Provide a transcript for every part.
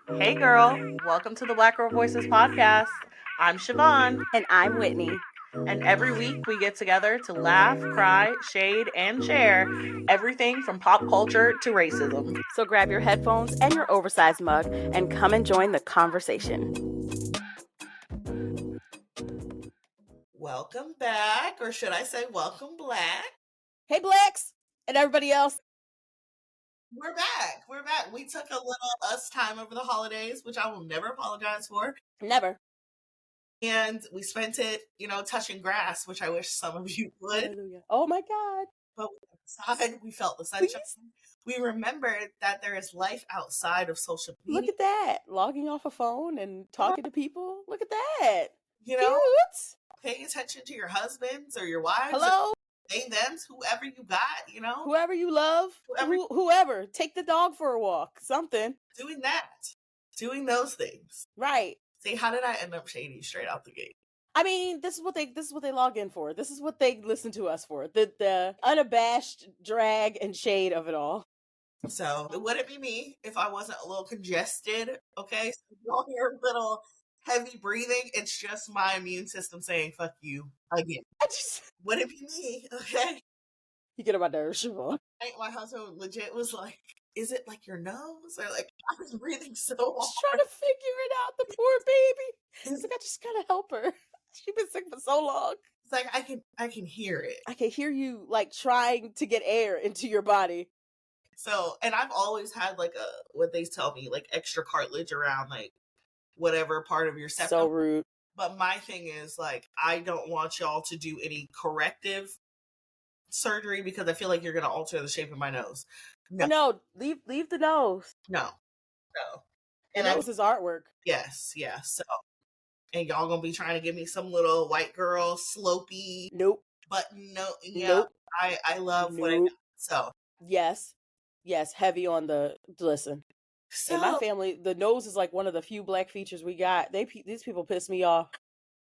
Hey girl, welcome to the Black Girl Voices podcast. I'm Shivaun, And I'm Whitney. and every week we get together to laugh, cry, shade, and share everything from pop culture to racism. So grab your headphones and your oversized mug and come and join the conversation. Welcome back, or should I say welcome black? Hey, Blacks and everybody else. We're back. We're back. We took a little us time over the holidays, which I will never apologize for. Never. And we spent it, touching grass, which I wish some of you would. Hallelujah. Oh my God. But outside, we felt the sunshine. We remembered that there is life outside of social media. Look at that. Logging off a phone and talking to people. Look at that. You know, paying attention to your husbands or your wives. Hello. They, them, whoever you got, Whoever you love. Whoever. Take the dog for a walk. Something. Doing that. Doing those things. Right. See, how did I end up shady straight out the gate? I mean, this is what they log in for. This is what they listen to us for. The unabashed drag and shade of it all. So it wouldn't be me if I wasn't a little congested. Okay, so if y'all hear a little heavy breathing, it's just my immune system saying "fuck you" again. Wouldn't be me. Okay. You get on my nerves, Shivaun. My husband legit was like, "Is it like your nose?" Or like, I was breathing so hard. Just trying to figure it out. The poor baby. He's like, I just gotta help her. She's been sick for so long. It's like I can hear it. I can hear you like trying to get air into your body. So, and I've always had like what they tell me, like extra cartilage around like whatever part of your septum. So rude. But my thing is like, I don't want y'all to do any corrective surgery because I feel like you're going to alter the shape of my nose. No, leave the nose. No. And that was his artwork. Yes. So, and y'all gonna be trying to give me some little white girl slopey. Nope. But no, yeah, nope. I love what I got. So yes, heavy on the listen. So, in my family, the nose is like one of the few black features we got. These people piss me off.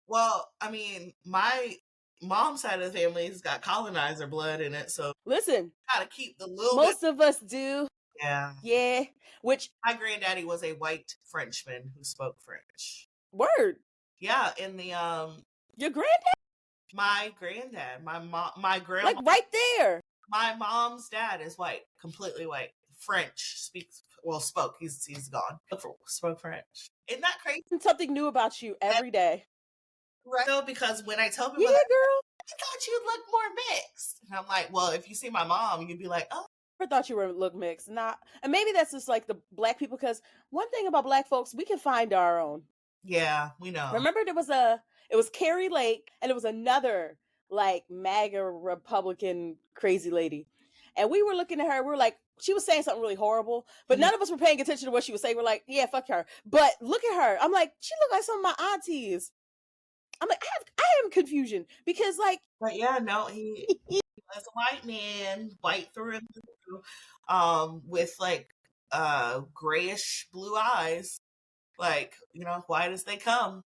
Well, I mean, my mom's side of the family's got colonizer blood in it, so listen, gotta keep the little. Most of us do. Yeah. Which my granddaddy was a white Frenchman who spoke French. Word. Yeah, in the Your granddad? My granddad, my grandma, like right there. My mom's dad is white, completely white. French, spoke. He's gone. Spoke French. Isn't that crazy? Something new about you every day. Right. So, because when I tell people, girl, I thought you'd look more mixed. And I'm like, well, if you see my mom, you'd be like, oh. I thought you look mixed. And maybe that's just like the black people, because one thing about black folks, we can find our own. Yeah, we know. Remember it was Carrie Lake, and it was another like MAGA Republican crazy lady. And we were looking at her, we were like, she was saying something really horrible, but none of us were paying attention to what she was saying. We're like, yeah, fuck her. But look at her. I'm like, she looked like some of my aunties. I'm like, I have confusion because like. But yeah, no, he was a white man, white through and through, with like grayish blue eyes, like, white as they come.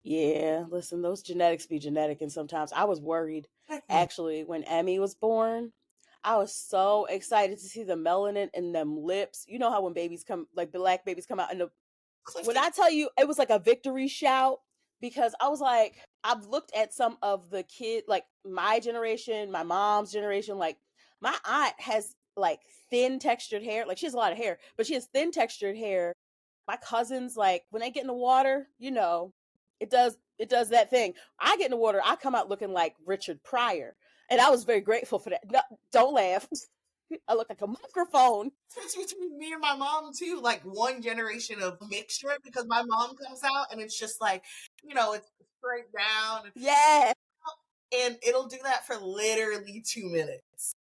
Yeah, listen, those genetics be genetic, and sometimes I was worried. Actually, when Emmy was born, I was so excited to see the melanin in them lips. You know how when babies come, like black babies come out, and when I tell you, it was like a victory shout, because I was like, I've looked at some of the kids, like my generation, my mom's generation, like my aunt has like thin textured hair. Like she has a lot of hair, but she has thin textured hair. My cousins, like when they get in the water, it does that thing. I get in the water, I come out looking like Richard Pryor. And I was very grateful for that. No, don't laugh. I look like a microphone. It's between me and my mom too, like one generation of mixture, because my mom comes out and it's just like, it's straight down. Yeah. And it'll do that for literally 2 minutes.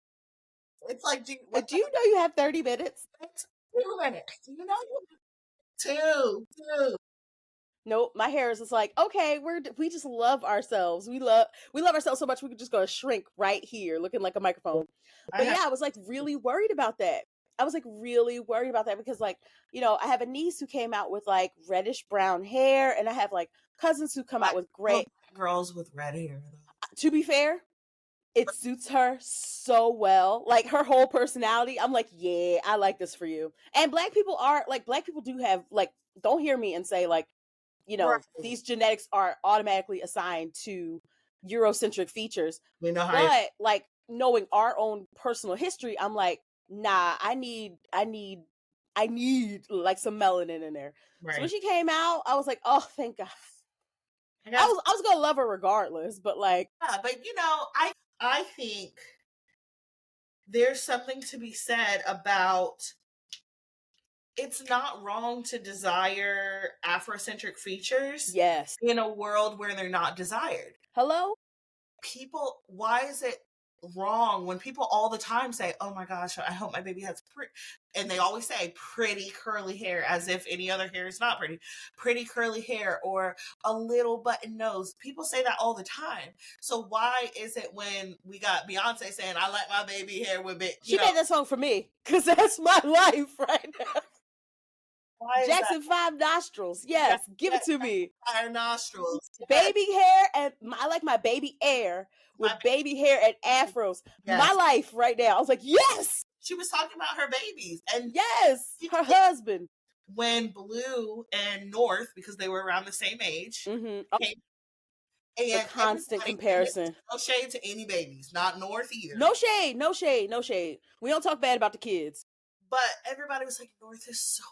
It's like, do you know you have 30 minutes? 2 minutes. Do you know? Two. Nope, my hair is just like, okay, we just love ourselves. We love ourselves so much we could just go shrink right here, looking like a microphone. But yeah, I was like really worried about that. Because like, I have a niece who came out with like reddish brown hair, and I have like cousins who come out with gray. Girls with red hair. To be fair, It suits her so well. Like her whole personality. I'm like, yeah, I like this for you. And black people do have like, don't hear me and say like, Right. these genetics are automatically assigned to Eurocentric features. We know how. But like knowing our own personal history, I'm like, nah, I need like some melanin in there. Right. So when she came out, I was like, oh, thank God. I was gonna love her regardless, but like, yeah, but I think there's something to be said about it's not wrong to desire Afrocentric features. Yes. In a world where they're not desired. Hello? People, why is it wrong when people all the time say, oh my gosh, I hope my baby has and they always say pretty curly hair as if any other hair is not pretty curly hair or a little button nose. People say that all the time. So why is it when we got Beyonce saying, I like my baby hair with it? She made that song for me because that's my life right now. Why Jackson 5 nostrils. Yes, give it to me. 5 nostrils. Baby hair, and I like my baby hair with baby hair and afros. Yes. My life right now. I was like, yes. She was talking about her babies. And yes, her husband. When Blue and North, because they were around the same age, came, and the constant comparison. No shade to any babies, not North either. No shade, no shade, no shade. We don't talk bad about the kids. But everybody was like, North is so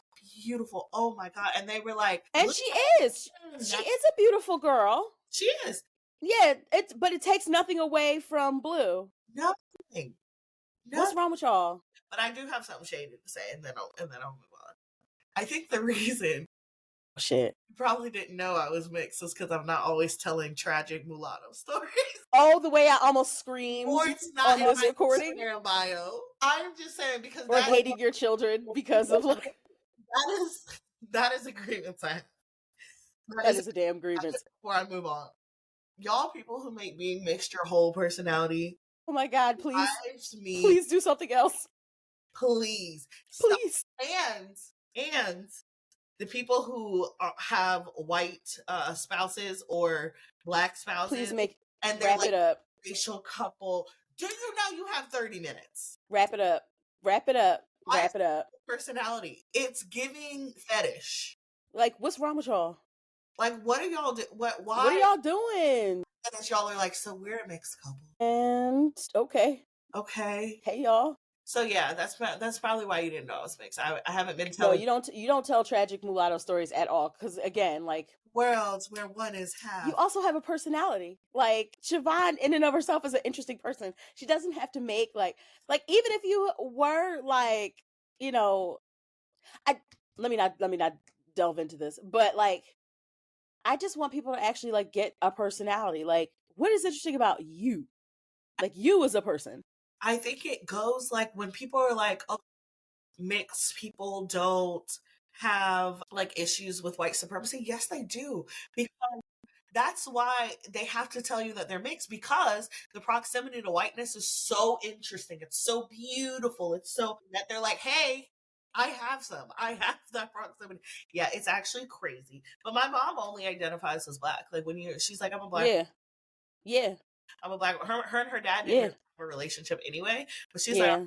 beautiful. Oh my God. And they were like, and she is. She is a beautiful girl. She is. Yeah, but it takes nothing away from Blue. Nothing. What's wrong with y'all? But I do have something shady to say, and then I'll move on. I think the reason you probably didn't know I was mixed was because I'm not always telling tragic mulatto stories. Oh, the way I almost screamed or it's not on this recording. Bio. I'm just saying because or hating your children because of like that is a grievance. That is a damn grievance. Before I move on, y'all people who make being mixed your whole personality. Oh my God, please, please do something else. Please. And the people who have white spouses or black spouses, please and they're wrap like it up. Racial couple. Do you know you have 30 minutes? Wrap it up. Wrap it up. Wrap it up. Personality. It's giving fetish. Like, what's wrong with y'all? Like, what are y'all why? What are y'all doing? And y'all are like, so we're a mixed couple. And okay. Hey y'all. So yeah, that's probably why you didn't know I was mixed. I haven't been telling. No, you don't tell tragic mulatto stories at all. Because again, like worlds where one is half. You also have a personality. Like Shivaun, in and of herself, is an interesting person. She doesn't have to make like even if you were like, let me not delve into this, but like, I just want people to actually like get a personality. Like, what is interesting about you? Like you as a person. I think it goes like when people are like, oh, mixed people don't have like issues with white supremacy. Yes, they do. Because that's why they have to tell you that they're mixed, because the proximity to whiteness is so interesting. It's so beautiful. It's so that they're like, hey, I have that proximity. Yeah, it's actually crazy. But my mom only identifies as black. Like she's like, I'm a black. Yeah. I'm a black. Her and her dad didn't have a relationship anyway, but she's like, I'm a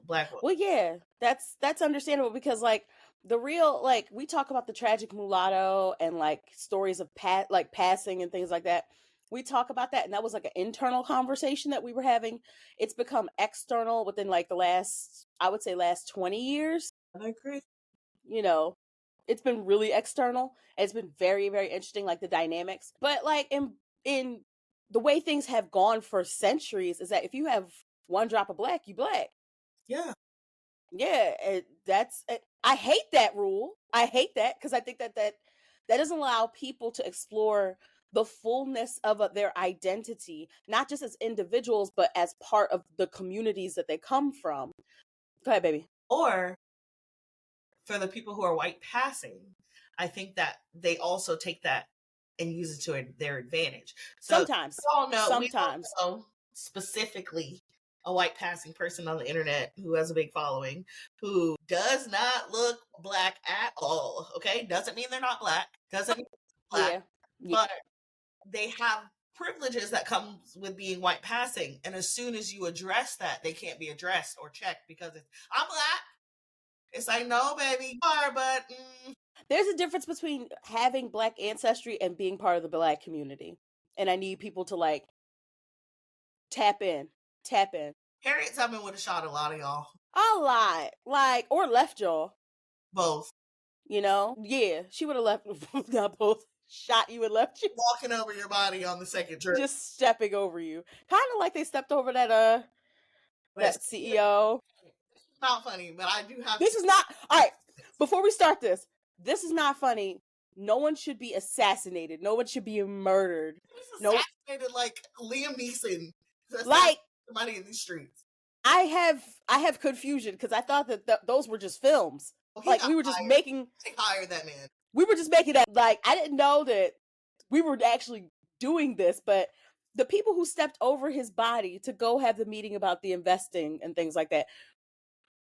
black woman. Well, yeah, that's understandable, because like the real, like, we talk about the tragic mulatto and like stories of passing and things like that. We talk about that, and that was like an internal conversation that we were having. It's become external within like the last 20 years. I agree. It's been really external, and it's been very, very interesting, like the dynamics. But like in the way things have gone for centuries is that if you have one drop of black, you black. Yeah. I hate that rule. I hate that, because I think that doesn't allow people to explore the fullness of their identity, not just as individuals, but as part of the communities that they come from. Go ahead, baby. Or for the people who are white passing, I think that they also take that and use it to their advantage. So sometimes. We all know specifically a white passing person on the internet who has a big following, who does not look black at all. Okay, doesn't mean they're not black. Doesn't mean they're black. Yeah. But they have privileges that comes with being white passing. And as soon as you address that, they can't be addressed or checked because I'm black. It's like, no, baby, you are, but there's a difference between having black ancestry and being part of the black community. And I need people to like tap in. Harriet Tubman would have shot a lot of y'all. A lot. Like, or left y'all. Both. You know? Yeah, she would have left, not both. Shot you and left you. Walking over your body on the second trip. Just stepping over you. Kind of like they stepped over that CEO. Not funny, but I do have. This is not. All right, before we start this is not funny. No one should be assassinated. No one should be murdered. Assassinated like Liam Neeson. Like somebody in these streets. I have confusion because I thought that those were just films. Like we were just making. Hire that man. We were just making that. Like I didn't know that we were actually doing this, but the people who stepped over his body to go have the meeting about the investing and things like that.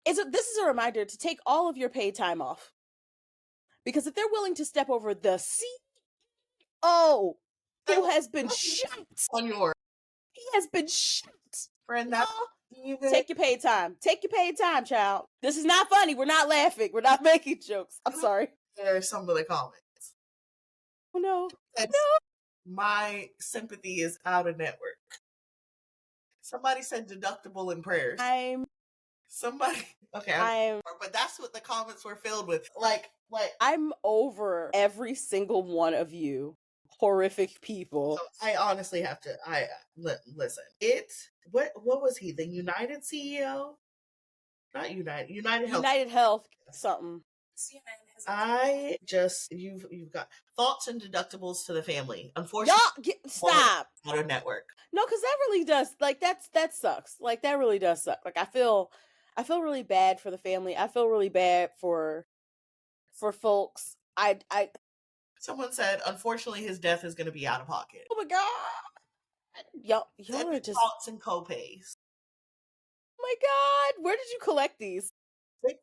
This is a reminder to take all of your paid time off. Because if they're willing to step over the CEO who has been shot on your, he has been shot. Friend, take your paid time. Take your paid time, child. This is not funny. We're not laughing. We're not making jokes. I'm sorry. There are some of the comments. Oh no. My sympathy is out of network. Somebody said deductible in prayers. But that's what the comments were filled with. Like I'm over every single one of you horrific people. So I honestly have to. Listen. What was he? The United CEO? Not United. United Health. United Health something. You've got thoughts and deductibles to the family. Unfortunately, stop. Out of network. No, because that really does. Like that sucks. Like that really does suck. Like I feel really bad for the family. I feel really bad for folks. Someone said, unfortunately, his death is going to be out of pocket. Oh my god, y'all are just thoughts and co-pays. Oh my god, where did you collect these?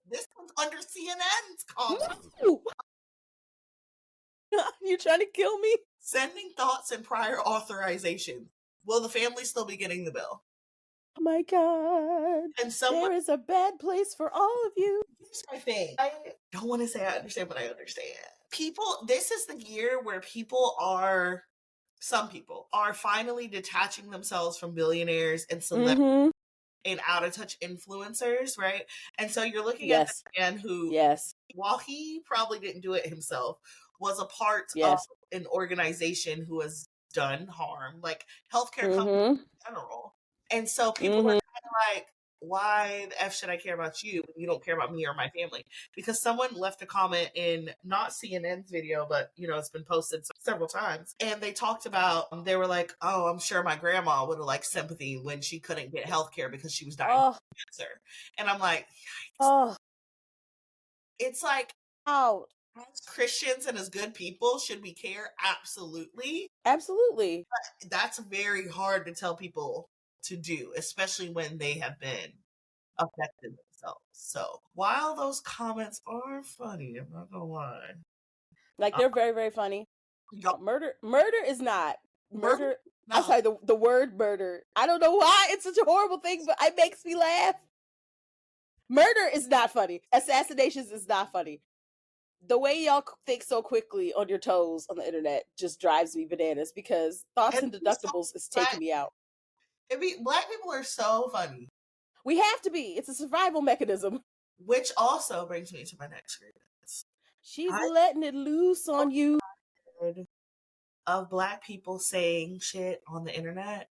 This one's under CNN's comment. No. You trying to kill me? Sending thoughts and prior authorization. Will the family still be getting the bill? Oh my god. And there is a bad place for all of you. Here's my thing. I don't want to say I understand, but I understand. This is the year where some people are finally detaching themselves from billionaires and celebrities and out-of-touch influencers, right? And so you're looking at a man who, while he probably didn't do it himself, was a part of an organization who has done harm, like healthcare companies in general. And so people are kind of like, why the F should I care about you when you don't care about me or my family? Because someone left a comment in not CNN's video, but it's been posted several times. And they talked about, they were like, oh, I'm sure my grandma would have liked sympathy when she couldn't get healthcare because she was dying of cancer. And I'm like, yikes. It's like, as Christians and as good people, should we care? Absolutely. Absolutely. But that's very hard to tell people to do, especially when they have been affected themselves. So while those comments are funny, I'm not gonna lie, like they're very, very funny. Murder is not murder. No. I'm sorry, the word murder. I don't know why it's such a horrible thing, but it makes me laugh. Murder is not funny. Assassinations is not funny. The way y'all think so quickly on your toes on the internet just drives me bananas because thoughts and deductibles is taking me out. Black people are so funny. We have to be. It's a survival mechanism. Which also brings me to my next grievance. She's letting it loose on you. Of Black people saying shit on the internet.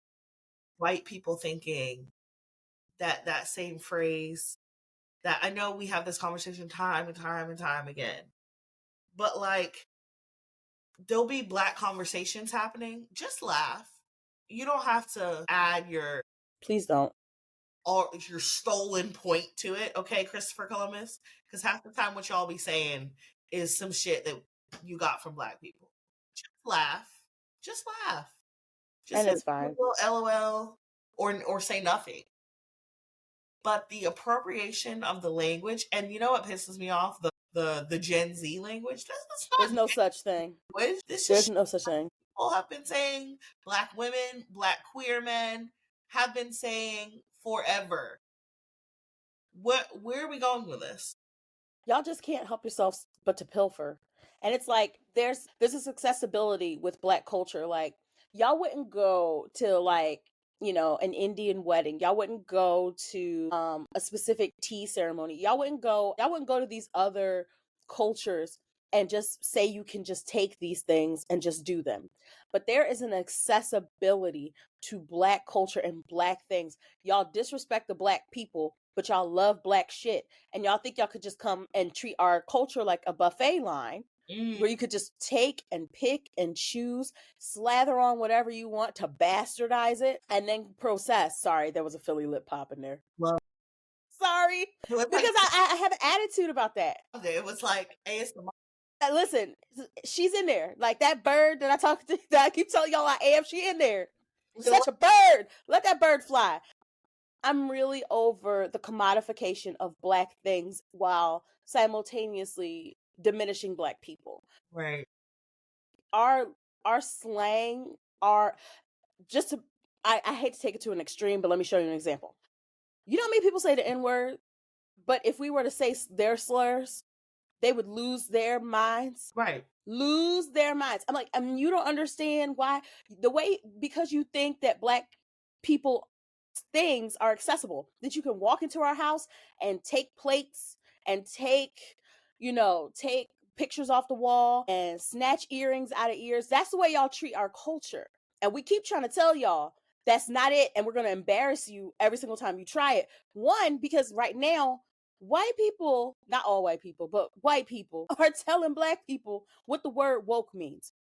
White people thinking that same phrase. That I know we have this conversation time and time and time again. But like, there'll be Black conversations happening. Just laugh. You don't have to add your... Please don't. Or your stolen point to it, okay, Christopher Columbus? Because half the time what y'all be saying is some shit that you got from Black people. Just laugh. Just laugh. And it's fine. LOL or say nothing. But the appropriation of the language, and you know what pisses me off? The Gen Z language. There's no such thing. There's no such thing. people have been saying, Black women, Black queer men have been saying forever. Where are we going with this? Y'all just can't help yourselves but to pilfer. And it's like there's this accessibility with Black culture. Like, y'all wouldn't go to, like, you know, an Indian wedding. Y'all wouldn't go to a specific tea ceremony. Y'all wouldn't go to these other cultures and just say you can just take these things and just do them. But there is an accessibility to Black culture and Black things. Y'all disrespect the Black people, but y'all love Black shit. And y'all think y'all could just come and treat our culture like a buffet line where you could just take and pick and choose, slather on whatever you want to bastardize it, and then process. Sorry, there was a Philly lip pop in there. Well, sorry, because I have an attitude about that. It was like ASMR. Listen, she's in there. Like that bird that I keep telling y'all I am, she in there. Such a bird. Let that bird fly. I'm really over the commodification of Black things while simultaneously diminishing Black people. Right. Our slang, I hate to take it to an extreme, but let me show you an example. You know how many people say the N-word, but if we were to say their slurs, they would lose their minds. Right. Lose their minds. I'm like, you don't understand why because you think that Black people things are accessible, that you can walk into our house and take plates and take pictures off the wall and snatch earrings out of ears. That's the way y'all treat our culture. And we keep trying to tell y'all that's not it, and we're going to embarrass you every single time you try it. One, because right now, white people, not all white people, but white people are telling Black people what the word woke means.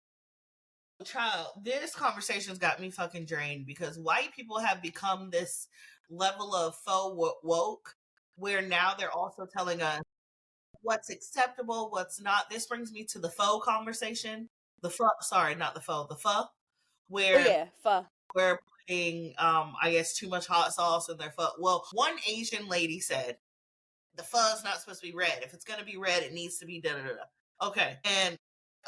Child, this conversation's got me fucking drained because white people have become this level of faux woke where now they're also telling us what's acceptable, what's not. This brings me to the faux conversation. The pho, where we're putting I guess too much hot sauce in their pho. Well, one Asian lady said the pho's not supposed to be red. If it's gonna be red, it needs to be da da da. Okay. And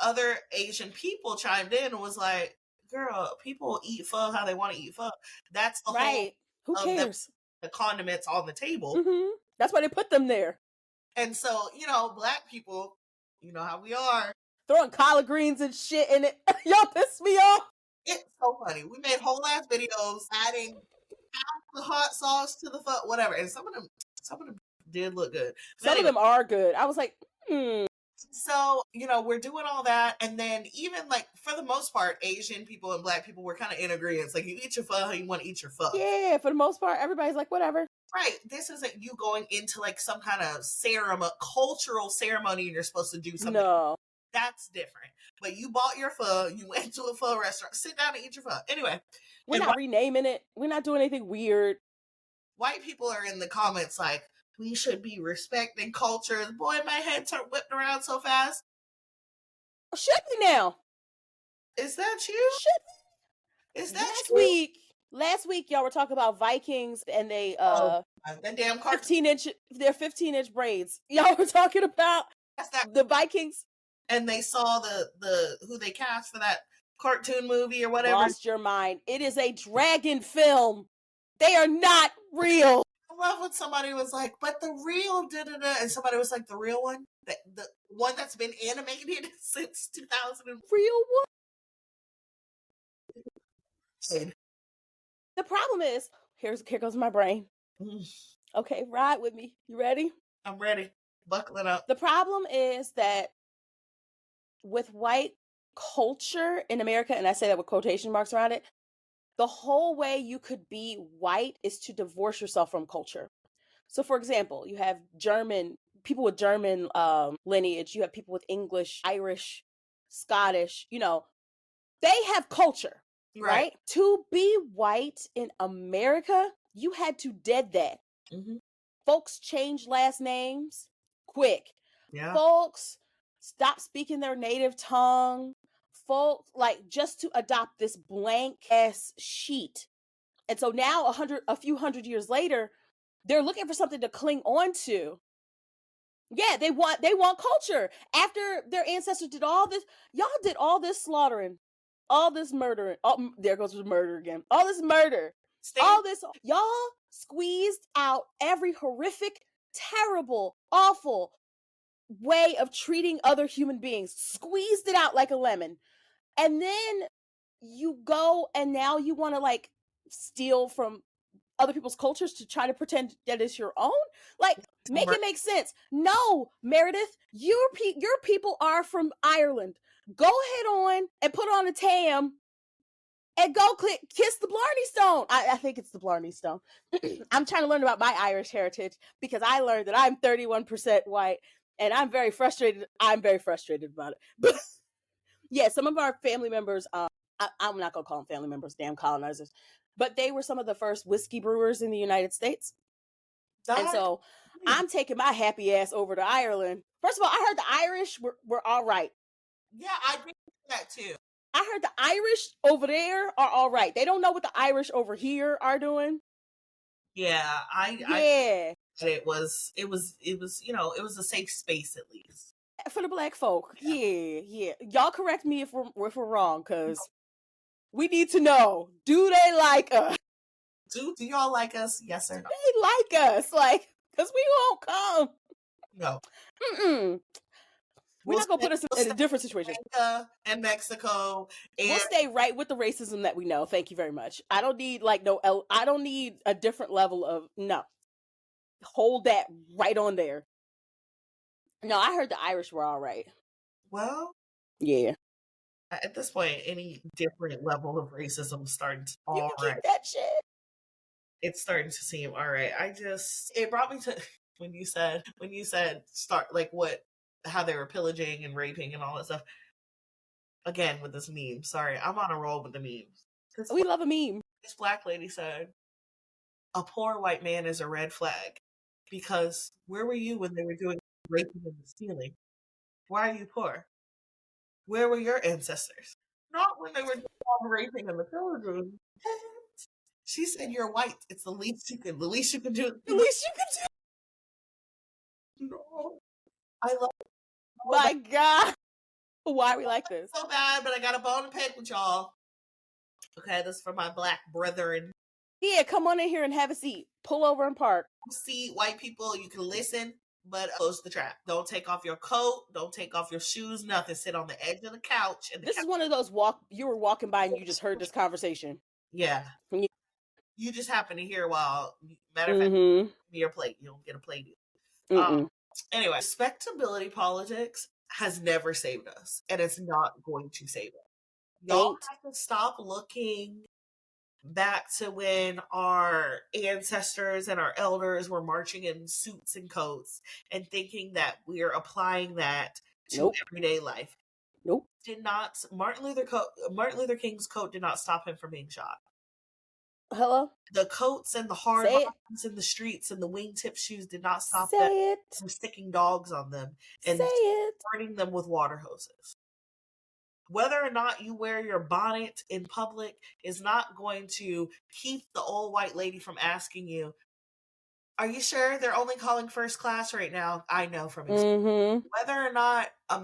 other Asian people chimed in and was like, girl, people eat pho how they want to eat pho. That's the right. Who cares? The condiments on the table. Mm-hmm. That's why they put them there. And so, Black people, you know how we are. Throwing collard greens and shit in it. Y'all piss me off. It's so funny. We made whole ass videos adding the hot sauce to the pho, whatever. And some of them did look good. Some of them are good. I was like, So, we're doing all that. And then even like, for the most part, Asian people and Black people were kind of in agreement. Like, you eat your pho, you want to eat your pho. Yeah, for the most part, everybody's like, whatever. Right. This isn't you going into like some kind of cultural ceremony and you're supposed to do something. No. That's different. But you bought your pho, you went to a pho restaurant, sit down and eat your pho. Anyway. We're not renaming it. We're not doing anything weird. White people are in the comments like, we should be respecting cultures. Boy, my head whipped around so fast. Should we now? Is that you? Should we? Is that you? Last week, y'all were talking about Vikings and they that damn 15-inch braids. Y'all were talking about the Vikings. And they saw the who they cast for that cartoon movie or whatever. Lost your mind. It is a dragon film. They are not real. I love when somebody was like, but the real da-da-da, and somebody was like, the real one? The one that's been animated since 2000. Real one? The problem is, here goes my brain. Okay, ride with me. You ready? I'm ready. Buckle it up. The problem is that with white culture in America, and I say that with quotation marks around it, the whole way you could be white is to divorce yourself from culture. So, for example, you have people with German lineage, you have people with English, Irish, Scottish, they have culture, right? To be white in America, you had to dead that. Mm-hmm. Folks change last names quick. Yeah. Folks stop speaking their native tongue. Folks, just to adopt this blank ass sheet. And so now a few hundred years later, they're looking for something to cling on to. Yeah, they want culture. After their ancestors did all this, y'all did all this slaughtering all this murder. Oh, there goes the murder again. All this murder. Y'all squeezed out every horrific, terrible, awful way of treating other human beings. Squeezed it out like a lemon. And then you go and now you want to like steal from other people's cultures to try to pretend that it's your own. Like, make it make sense. No, Meredith, your people are from Ireland. Go ahead on and put on a tam and go kiss the Blarney Stone. I think it's the Blarney Stone. I'm trying to learn about my Irish heritage because I learned that I'm 31% white and I'm very frustrated. I'm very frustrated about it. But yeah, some of our family members, I'm not going to call them family members, damn colonizers, but they were some of the first whiskey brewers in the United States. And so I'm taking my happy ass over to Ireland. First of all, I heard the Irish were all right. Yeah, I agree with that too. I heard the Irish over there are all right. They don't know what the Irish over here are doing. Yeah, it was it was a safe space at least for the black folk. Yeah. Y'all correct me if we're wrong, because we need to know: do they like us? Do y'all like us? Yes or no? They like us, like, because we won't come. No. We're not gonna put us in a different situation. And Mexico, and we'll stay right with the racism that we know. Thank you very much. I don't need I don't need a different level of no. Hold that right on there. No, I heard the Irish were all right. Well, yeah. At this point, any different level of racism is starting to all right. Keep that shit. It's starting to seem all right. It brought me to when you said start like how they were pillaging and raping and all that stuff. Again with this meme. Sorry, I'm on a roll with the memes. We love a meme. This black lady said, "A poor white man is a red flag," because where were you when they were doing raping and stealing? Why are you poor? Where were your ancestors? Not when they were doing all the raping and the pillaging. She said, "You're white. It's the least you can. The least you can do. The least you can do." No, I love. My God, why are we like this? So bad, but I got a bone to pick with y'all. Okay, this is for my black brethren. Yeah, come on in here and have a seat. Pull over and park. See, white people, you can listen, but close the trap. Don't take off your coat. Don't take off your shoes. Nothing. Sit on the edge of the couch. And this is one of those you were walking by and you just heard this conversation. Yeah. You just happen to hear while, matter of fact, your plate. You don't get a plate. Anyway, respectability politics has never saved us, and it's not going to save us. Y'all have to stop looking back to when our ancestors and our elders were marching in suits and coats and thinking that we're applying that to everyday life. Did not. Martin Luther King's coat did not stop him from being shot. Hello? The coats and the hard lines in the streets and the wingtip shoes did not stop them from sticking dogs on them and burning them with water hoses. Whether or not you wear your bonnet in public is not going to keep the old white lady from asking you, "Are you sure they're only calling first class right now?" I know from experience. Whether or not a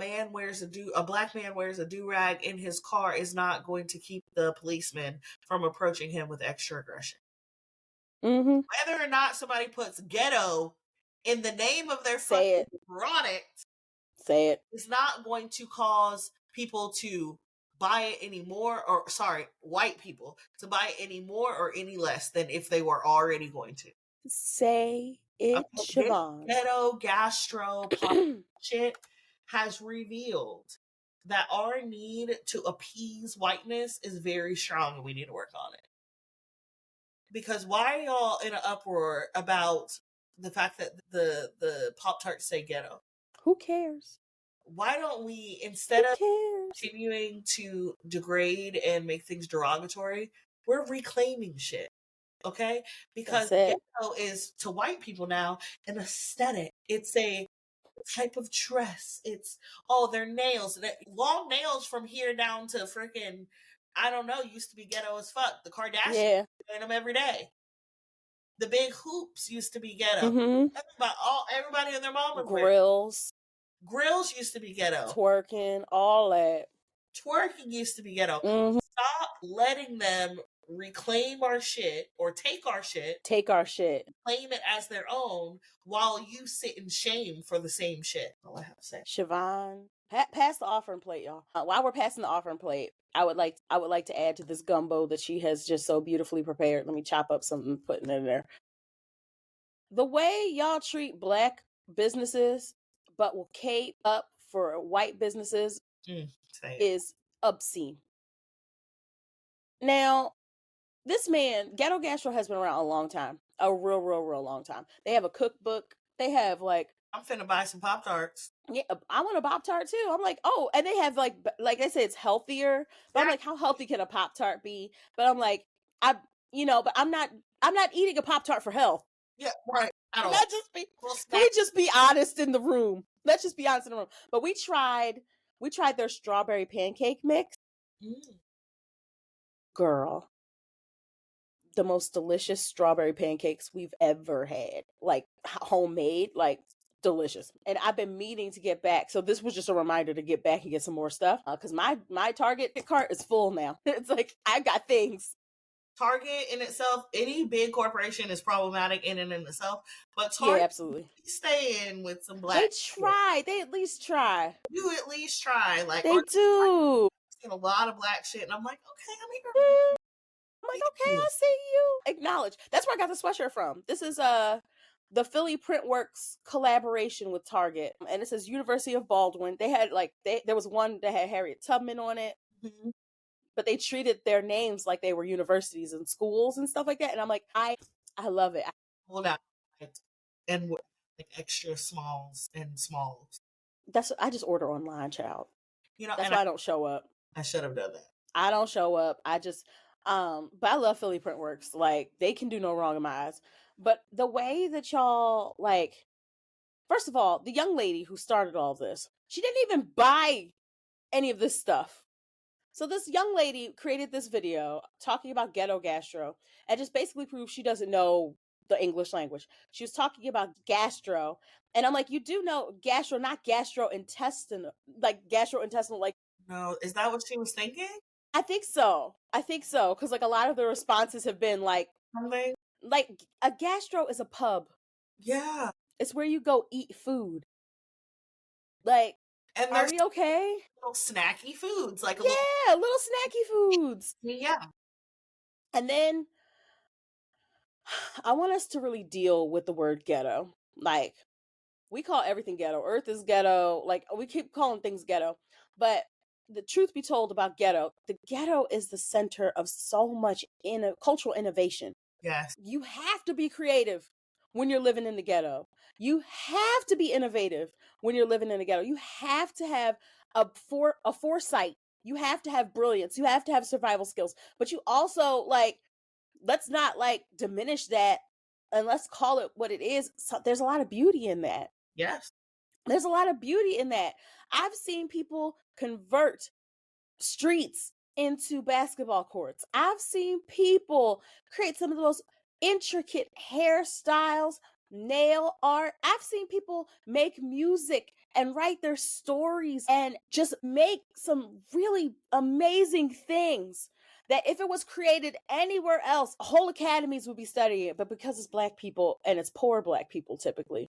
black man wears a do-rag in his car is not going to keep the policeman from approaching him with extra aggression. Whether or not somebody puts ghetto in the name of their product, is not going to cause people to buy it anymore, white people to buy it any more or any less than if they were already going to. Say it, Shivaun. Ghetto gastro shit has revealed that our need to appease whiteness is very strong and we need to work on it. Because why are y'all in an uproar about the fact that the Pop-Tarts say ghetto? Who cares? Why don't we, instead of continuing to degrade and make things derogatory, we're reclaiming shit. Okay? Because ghetto is, to white people now, an aesthetic. It's a type of dress. It's, their nails. Long nails from here down to freaking, I don't know, used to be ghetto as fuck. The Kardashians wearing them every day. The big hoops used to be ghetto. Everybody and their mama grills used to be ghetto. Twerking, all that. Twerking used to be ghetto. Mhm. Stop letting them reclaim our shit or take our shit, claim it as their own, while you sit in shame for the same shit. All I have to say. Shivaun, pass the offering plate, y'all. While we're passing the offering plate, I would like to add to this gumbo that she has just so beautifully prepared. Let me chop up something, putting it in there. The way y'all treat Black businesses, but will cape up for white businesses, is obscene. Now, this man, Ghetto Gastro, has been around a long time. A real long time. They have a cookbook. They have like, I'm finna buy some Pop-Tarts. Yeah, I want a Pop-Tart too. I'm like, oh, and they have like I said, it's healthier. But I'm like, how healthy can a Pop-Tart be? But I'm like, but I'm not eating a Pop-Tart for health. Yeah, right. Can we just be honest in the room? Let's just be honest in the room. But we tried their strawberry pancake mix. Girl, the most delicious strawberry pancakes we've ever had. Like homemade, like delicious. And I've been meaning to get back. So this was just a reminder to get back and get some more stuff. Because my Target cart is full now. It's like, I got things. Target in itself, any big corporation is problematic in and in itself. But Target, yeah, absolutely. Stay in with some Black. They try. They at least try. You at least try. Like, they do. I've seen a lot of Black shit, and I'm like, okay, I'm like, okay, I see you. Acknowledge. That's where I got the sweatshirt from. This is the Philly Printworks collaboration with Target, and it says University of Baldwin. They had there was one that had Harriet Tubman on it, but they treated their names like they were universities and schools and stuff like that. And I'm like, I love it. Hold on, and like extra smalls and smalls. I just order online, child. That's why I don't show up. I should have done that. I don't show up. I just but I love Philly Printworks. Like, they can do no wrong in my eyes. But the way that y'all, like, first of all, the young lady who started all this, she didn't even buy any of this stuff. So this young lady created this video talking about Ghetto Gastro and just basically proved she doesn't know the English language. She was talking about gastro, and I'm like, you do know gastro, not gastrointestinal, like gastrointestinal, like. No, is that what she was thinking? I think so, because like a lot of the responses have been like a gastro is a pub. Yeah, it's where you go eat food. Like, and are we okay? Little snacky foods, like little snacky foods. Yeah. And then I want us to really deal with the word ghetto. Like, we call everything ghetto. Earth is ghetto. Like, we keep calling things ghetto. But the truth be told about ghetto, the ghetto is the center of so much cultural innovation. Yes. You have to be creative when you're living in the ghetto. You have to be innovative when you're living in the ghetto. You have to have a foresight. You have to have brilliance. You have to have survival skills. But you also, like, let's not like diminish that, and let's call it what it is. So there's a lot of beauty in that. Yes. There's a lot of beauty in that. I've seen people convert streets into basketball courts. I've seen people create some of the most intricate hairstyles, nail art. I've seen people make music and write their stories and just make some really amazing things that if it was created anywhere else, whole academies would be studying it. But because it's Black people, and it's poor Black people typically,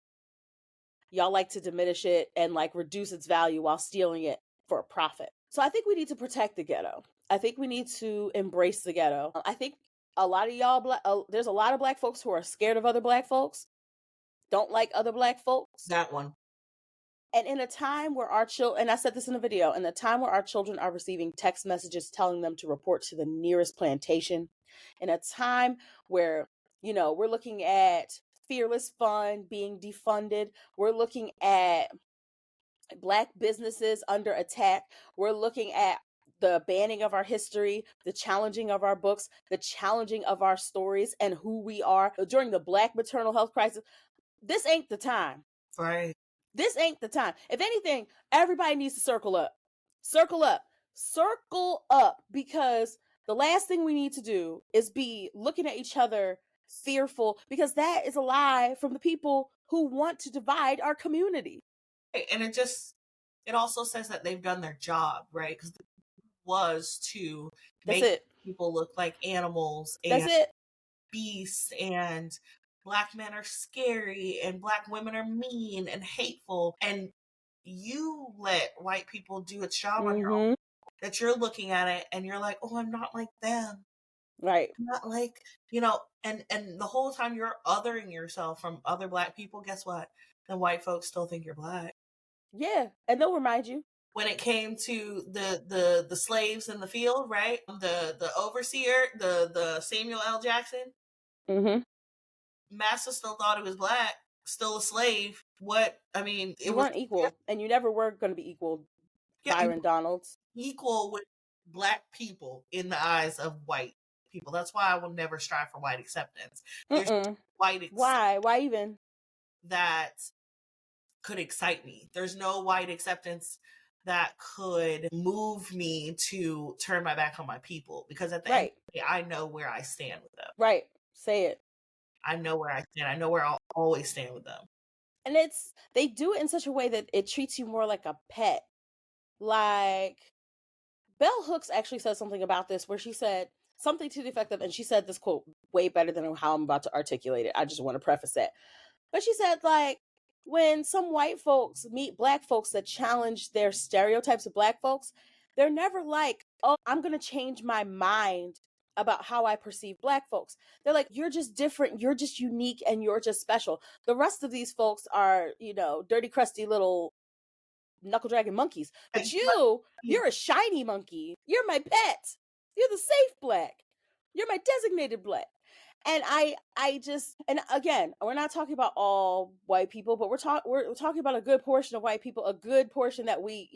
y'all like to diminish it and like reduce its value while stealing it for a profit. So I think we need to protect the ghetto. I think we need to embrace the ghetto. I think a lot of y'all, there's a lot of Black folks who are scared of other Black folks, don't like other Black folks. That one. And in a time where our children, and I said this in a video, in a time where our children are receiving text messages telling them to report to the nearest plantation, in a time where, we're looking at Fearless Fund being defunded, we're looking at Black businesses under attack, we're looking at the banning of our history, the challenging of our books, the challenging of our stories and who we are during the Black maternal health crisis. This ain't the time. Right. This ain't the time. If anything, everybody needs to circle up. Circle up. Circle up, because the last thing we need to do is be looking at each other fearful, because that is a lie from the people who want to divide our community. And it also says that they've done their job, right? Because was to That's make it. people look like animals That's and it. beasts, and Black men are scary and Black women are mean and hateful, and you let white people do its job on your own, that you're looking at it and you're like, oh, I'm not like them. Right. I'm not like, and the whole time you're othering yourself from other Black people, guess what? The white folks still think you're Black. Yeah, and they'll remind you. When it came to the slaves in the field, right? The overseer, the Samuel L. Jackson, Massa still thought he was Black, still a slave. What, I mean, You weren't equal, and you never were going to be equal, Byron Donalds. Equal with Black people in the eyes of white people. That's why I will never strive for white acceptance. There's white acceptance. Why even? That could excite me. There's no white acceptance that could move me to turn my back on my people, because at the end of the day, I know where I stand with them. Right. Say it. I know where I stand. I know where I'll always stand with them. And they do it in such a way that it treats you more like a pet. Like, Bell Hooks actually said something about this where she said something to the effect of, and she said this quote way better than how I'm about to articulate it. I just want to preface that. But she said, like, when some white folks meet Black folks that challenge their stereotypes of Black folks, they're never like, oh, I'm going to change my mind about how I perceive Black folks. They're like, you're just different, you're just unique, and you're just special. The rest of these folks are, dirty, crusty little knuckle dragging monkeys. But you're a shiny monkey. You're my pet. You're the safe Black. You're my designated Black. And I just, and again, we're not talking about all white people, but we're talking about a good portion of white people, a good portion that we,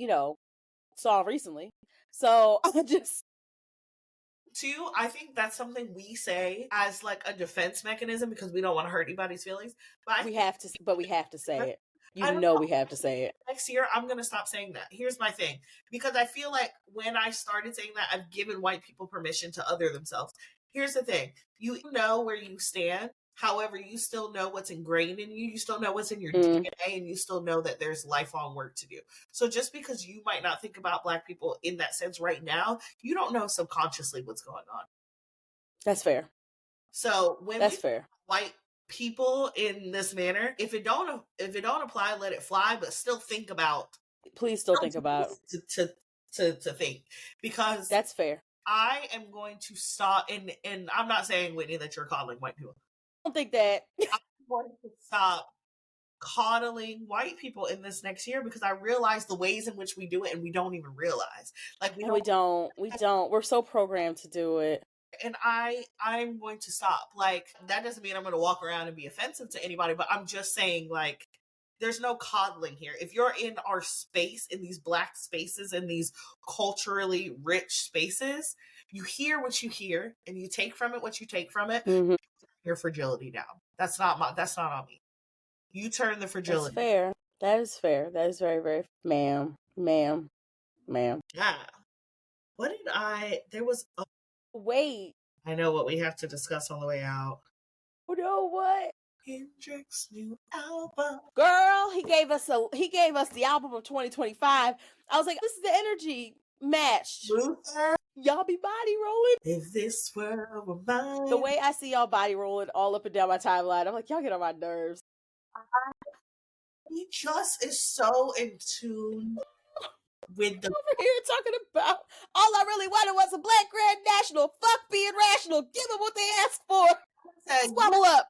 saw recently. So I just. Two, I think that's something we say as like a defense mechanism because we don't want to hurt anybody's feelings. But we have to say it. We have to say it. Next year, I'm going to stop saying that. Here's my thing. Because I feel like when I started saying that, I've given white people permission to other themselves. Here's the thing. You know where you stand. However, you still know what's ingrained in you. You still know what's in your DNA, and you still know that there's lifelong work to do. So just because you might not think about Black people in that sense right now, you don't know subconsciously what's going on. That's fair. So when white people in this manner, if it don't apply, let it fly, but still think about. Please still think about to think, because that's fair. I am going to stop, and I'm not saying, Whitney, that you're coddling white people. I don't think that. I'm going to stop coddling white people in this next year because I realize the ways in which we do it, and we don't even realize. Like we don't. We're so programmed to do it. And I'm going to stop. Like, that doesn't mean I'm going to walk around and be offensive to anybody, but I'm just saying, like, there's no coddling here. If you're in our space, in these Black spaces, in these culturally rich spaces, you hear what you hear and you take from it what you take from it. Your fragility down. That's not on me. You turn the fragility. That's fair. That is fair. That is very, very, ma'am. Yeah. What did there was wait. I know what we have to discuss on the way out. Oh no, what? Hendrix's new album. Girl, he gave us the album of 2025. I was like, this is the energy matched. Luther. Y'all be body rolling. If this were mine. The way I see y'all body rolling all up and down my timeline, I'm like, y'all get on my nerves. He just is so in tune with the over here talking about all I really wanted was a Black Grand National. Fuck being rational. Give them what they asked for. Squabble up.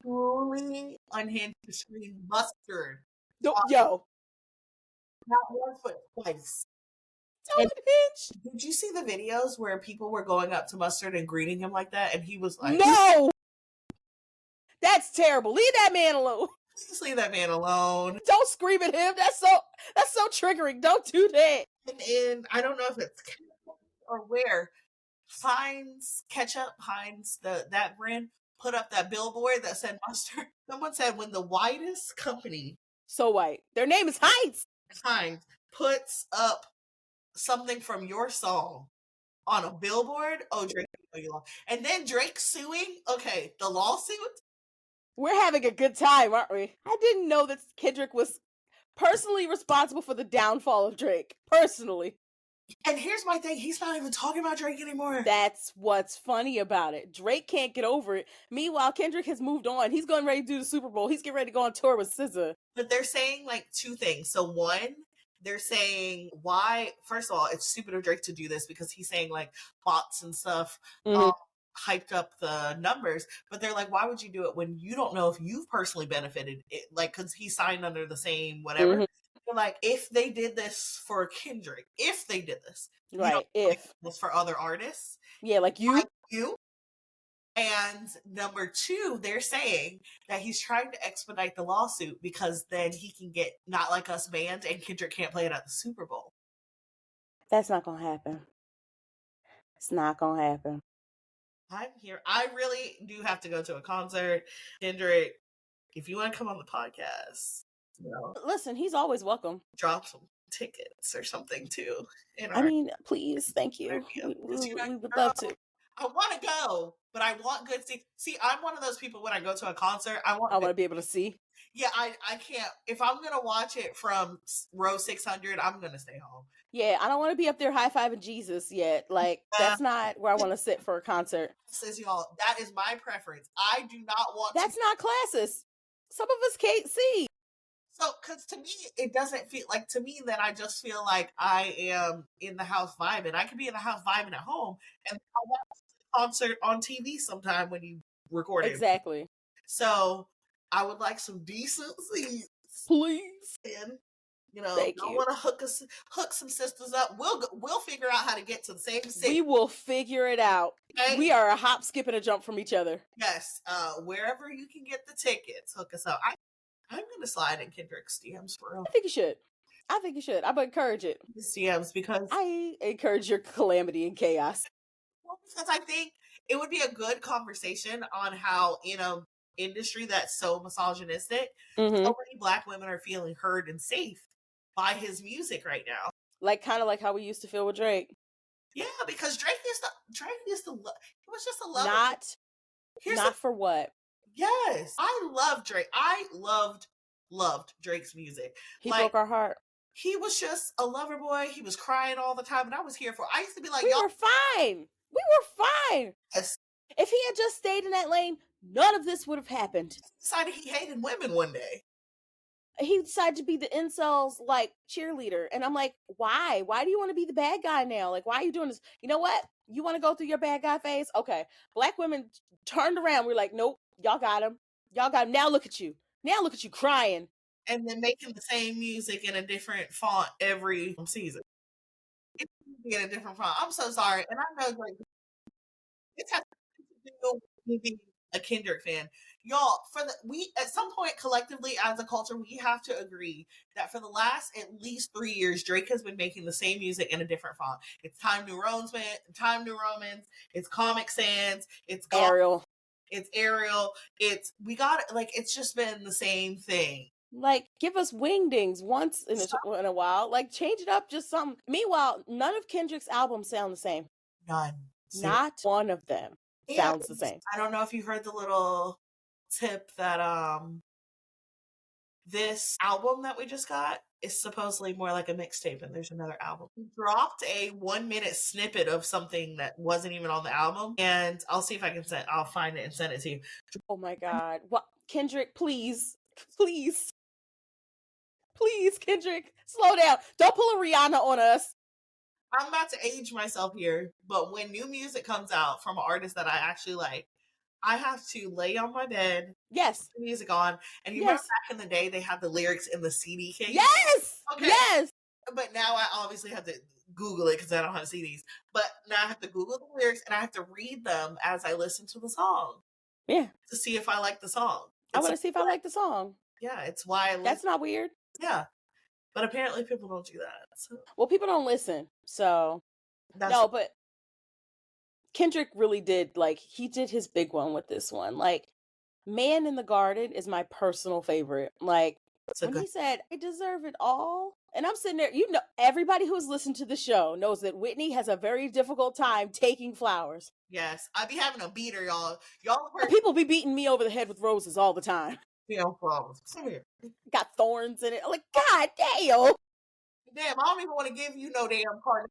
Truly unhinged screen mustard. Yo. Not one foot, twice. Unhinged. Did you see the videos where people were going up to Mustard and greeting him like that, and he was like, "No, that's terrible. Leave that man alone. Just leave that man alone. Don't scream at him. That's so triggering. Don't do that." And I don't know if it's or where Heinz that brand put up that billboard that said Mustard. Someone said when the whitest company, so white, their name is Heinz, puts up something from your song on a billboard, oh, Drake, and then Drake suing. Okay, the lawsuit. We're having a good time, aren't we? I didn't know that Kendrick was personally responsible for the downfall of Drake. Personally. And here's my thing, he's not even talking about Drake anymore. That's what's funny about it. Drake can't get over it. Meanwhile, Kendrick has moved on. He's going ready to do the Super Bowl. He's getting ready to go on tour with SZA. But they're saying like two things. So one, they're saying why, first of all, it's stupid of Drake to do this because he's saying like bots and stuff hyped up the numbers, but they're like, why would you do it when you don't know if you've personally benefited it? Like, because he signed under the same whatever. They're like, if they did this for Kendrick, if they did this, right? If this for other artists, yeah, like you. And number two, they're saying that he's trying to expedite the lawsuit because then he can get Not Like Us banned and Kendrick can't play it at the Super Bowl. That's not gonna happen. It's not gonna happen. I'm here. I really do have to go to a concert. Kendrick, if you want to come on the podcast, listen, he's always welcome. Drop some tickets or something too. I mean, please, thank you. We would love to. I want to go, but I want good seats. See, I'm one of those people when I go to a concert, I want to be able to see. Yeah, I can't. If I'm going to watch it from row 600, I'm going to stay home. Yeah, I don't want to be up there high-fiving Jesus yet. Like, that's not where I want to sit for a concert. Says y'all, that is my preference. I do not want That's not classist. Some of us can't see. So, because to me, it doesn't feel like, to me, that I just feel like I am in the house vibing. I could be in the house vibing at home, and I'll watch the concert on TV sometime when you record it. Exactly. So, I would like some decent seats. Please. And, don't want to hook some sisters up. We'll figure out how to get to the same city. We will figure it out. Okay? We are a hop, skip, and a jump from each other. Yes. Wherever you can get the tickets, hook us up. I'm going to slide in Kendrick's DMs for real. I think you should. I would encourage it. His DMs, because I encourage your calamity and chaos. Well, because I think it would be a good conversation on how, industry that's so misogynistic, so many Black women are feeling heard and safe by his music right now. Like, kind of like how we used to feel with Drake. Yeah, because Drake used to, he was just a lover. Not for what? Yes, I love Drake. I loved Drake's music. He broke our heart. He was just a lover boy. He was crying all the time, and I was here for it. I used to be like, we were fine. Yes. If he had just stayed in that lane, none of this would have happened. He decided he hated women one day. He decided to be the incels, like, cheerleader. And I'm like, why? Why do you want to be the bad guy now? Like, why are you doing this? You know what? You want to go through your bad guy phase? Okay. Black women turned around. We're like, nope, y'all got him. Now look at you. Now look at you crying. And then making the same music in a different font every season. It's in a different font. I'm so sorry. And I know Drake. It has to do with being a Kendrick fan. Y'all, we at some point collectively as a culture, we have to agree that for the last at least 3 years, Drake has been making the same music in a different font. It's Time New Romans, it's Comic Sans, it's Ariel. It's Ariel. It's just been the same thing. Like, give us wingdings once in a while. Like, change it up, just something. Meanwhile, none of Kendrick's albums sound the same. None. Not one of them sounds the same. I don't know if you heard the little tip that this album that we just got is supposedly more like a mixtape, and there's another album. He dropped a 1-minute snippet of something that wasn't even on the album, and I'll see if I can I'll find it and send it to you. Oh my God. What? Kendrick, please, Kendrick, slow down. Don't pull a Rihanna on us. I'm about to age myself here, but when new music comes out from an artist that I actually like, I have to lay on my bed, yes, put the music on, and you remember back in the day they had the lyrics in the CD case? Yes! Okay. Yes! But now I obviously have to Google it because I don't have CDs. But now I have to Google the lyrics and I have to read them as I listen to the song. Yeah. To see if I like the song. I want to see if I like the song. Yeah, it's why That's not weird. Yeah. But apparently people don't do that. So. Well, people don't listen. So, no, but Kendrick really did, he did his big one with this one. Man in the Garden is my personal favorite. When he said, I deserve it all. And I'm sitting there, everybody who's listened to the show knows that Whitney has a very difficult time taking flowers. Yes. I be having a beater, y'all. People be beating me over the head with roses all the time. Flowers. Come here. Got thorns in it. God damn. Damn, I don't even want to give you no damn card.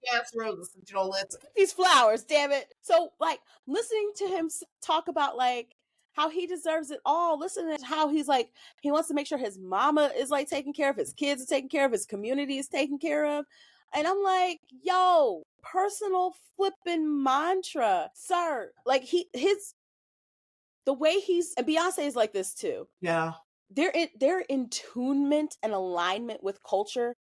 Yes, roses, Jolets. These flowers, damn it. So, like, listening to him talk about, like, how he deserves it all. Listen to how he's like, he wants to make sure his mama is like taken care of, his kids are taken care of, his community is taken care of. And I'm like, yo, personal flipping mantra, sir. Like, the way and Beyonce is like this too. Yeah. Their attunement and alignment with culture,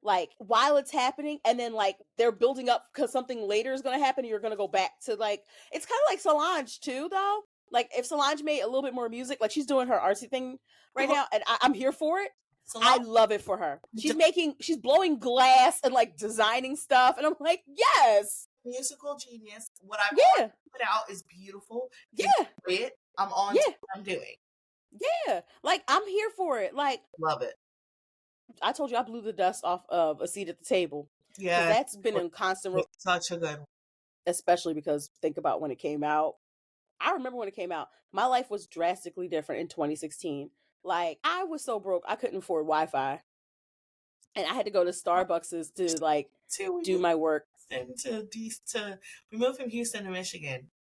like, while it's happening, and then, like, they're building up because something later is going to happen and you're going to go back to, like, it's kind of like Solange too, though. Like, if Solange made a little bit more music, like, she's doing her artsy thing right now, and I'm here for it. I love it for her. She's blowing glass and, like, designing stuff, and I'm like, yes, musical genius. What I've put out is beautiful. It. I'm on to what I'm doing. Yeah, like, I'm here for it. Like, love it. I told you I blew the dust off of A Seat at the Table. Yeah, that's been in constant. Such a good one. Especially because think about when it came out. I remember when it came out. My life was drastically different in 2016. Like, I was so broke I couldn't afford Wi-Fi, and I had to go to Starbucks to like do my work. We moved from Houston to Michigan,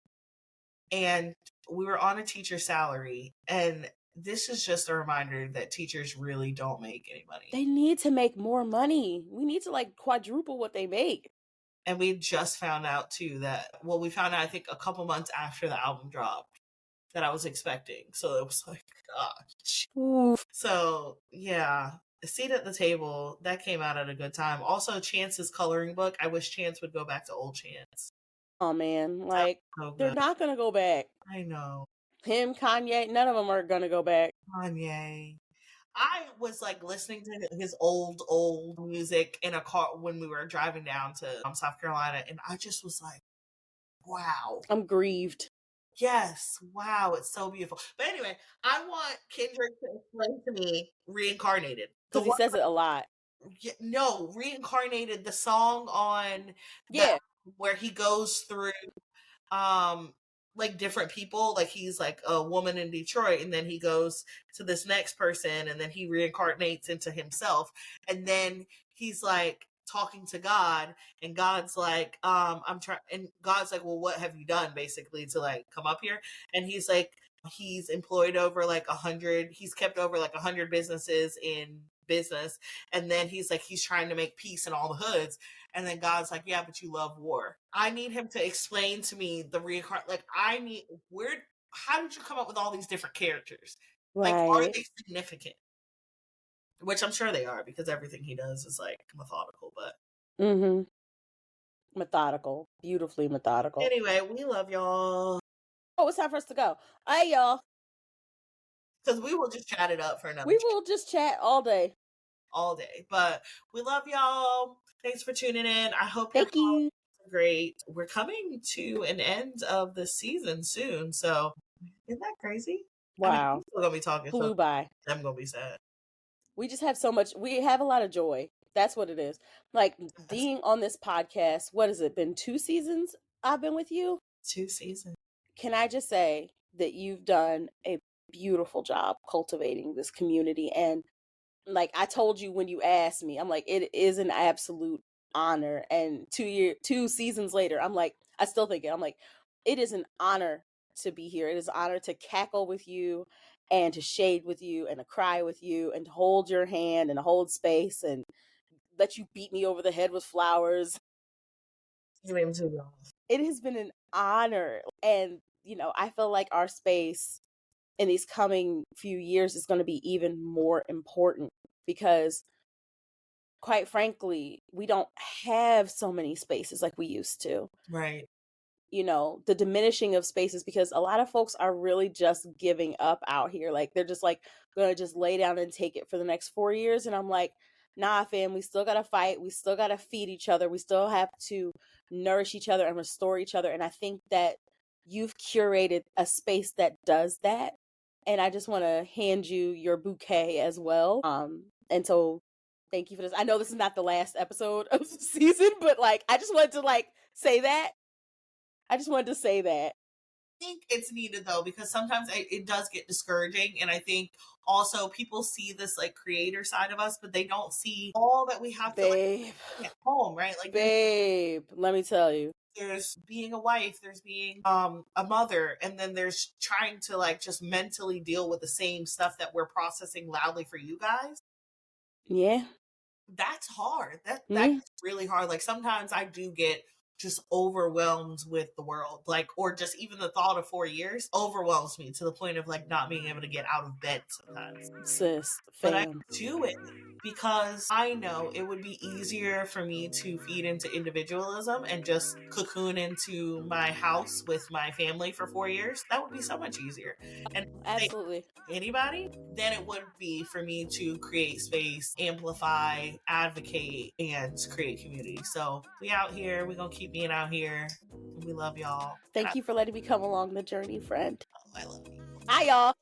and we were on a teacher salary, and this is just a reminder that teachers really don't make any money. They need to make more money. We need to, like, quadruple what they make. And we just found out too we found out I think a couple months after the album dropped that I was expecting. So it was like, gosh. Oof. So yeah, A Seat at the Table, that came out at a good time. Also, Chance's coloring book. I wish Chance would go back to old Chance. Oh man, like, they're not gonna go back. I know. Him, Kanye, none of them are gonna go back. Kanye. I was like listening to his old music in a car when we were driving down to South Carolina, and I just was like, wow. I'm grieved. Yes, wow, it's so beautiful. But anyway, I want Kendrick to explain to me Reincarnated. Because he says it a lot. No, Reincarnated, the song on where he goes through like different people, like he's like a woman in Detroit, and then he goes to this next person, and then he reincarnates into himself, and then he's like talking to God, and God's like, I'm trying, and God's like, well, what have you done basically to like come up here? And he's like, he's employed over like 100, he's kept over like 100 businesses in business, and then he's like, he's trying to make peace in all the hoods. And then God's like, yeah, but you love war. I need him to explain to me the reincarnate. Like, how did you come up with all these different characters? Right. Like, are they significant? Which I'm sure they are, because everything he does is like methodical, but. Methodical. Beautifully methodical. Anyway, we love y'all. Oh, it's time for us to go. Hey, y'all. Because we will just chat it up for another. We will just chat all day. All day. But we love y'all. Thanks for tuning in. I hope you great. We're coming to an end of the season soon. So isn't that crazy? Wow. I mean, we're still gonna be talking. Flew by. I'm gonna be sad. We just have so much. We have a lot of joy. That's what it is. Like, being on this podcast. What has it been? 2 seasons I've been with you? 2 seasons. Can I just say that you've done a beautiful job cultivating this community? And like I told you when you asked me, I'm like, it is an absolute honor. And 2 seasons later, I'm like, I still think it. I'm like, it is an honor to be here. It is an honor to cackle with you and to shade with you and to cry with you and to hold your hand and to hold space and let you beat me over the head with flowers. It has been an honor. And, you know, I feel like our space in these coming few years is going to be even more important because, quite frankly, we don't have so many spaces like we used to. Right. You know, the diminishing of spaces, because a lot of folks are really just giving up out here. Like, they're just like going to just lay down and take it for the next 4 years. And I'm like, nah, fam, we still got to fight. We still got to feed each other. We still have to nourish each other and restore each other. And I think that you've curated a space that does that. And I just want to hand you your bouquet as well. And so thank you for this. I know this is not the last episode of the season, but like, I just wanted to like say that. I just wanted to say that. think it's needed though, because sometimes it does get discouraging. And I think also people see this like creator side of us, but they don't see all that we have to like at home, right? Like let me tell you. There's being a wife, there's being a mother, and then there's trying to like just mentally deal with the same stuff that we're processing loudly for you guys. Yeah. That's hard. That's really hard. Like sometimes I do get just overwhelmed with the world, like, or just even the thought of 4 years overwhelms me to the point of like not being able to get out of bed sometimes. Sis, But I fam. do it because I know it would be easier for me to feed into individualism and just cocoon into my house with my family for 4 years. That would be so much easier. And Absolutely. Anybody, then it would be for me to create space, amplify, advocate, and create community. So we out here, we're gonna keep being out here. We love y'all. Thank you for letting me come along the journey, friend. I love you. Hi, y'all.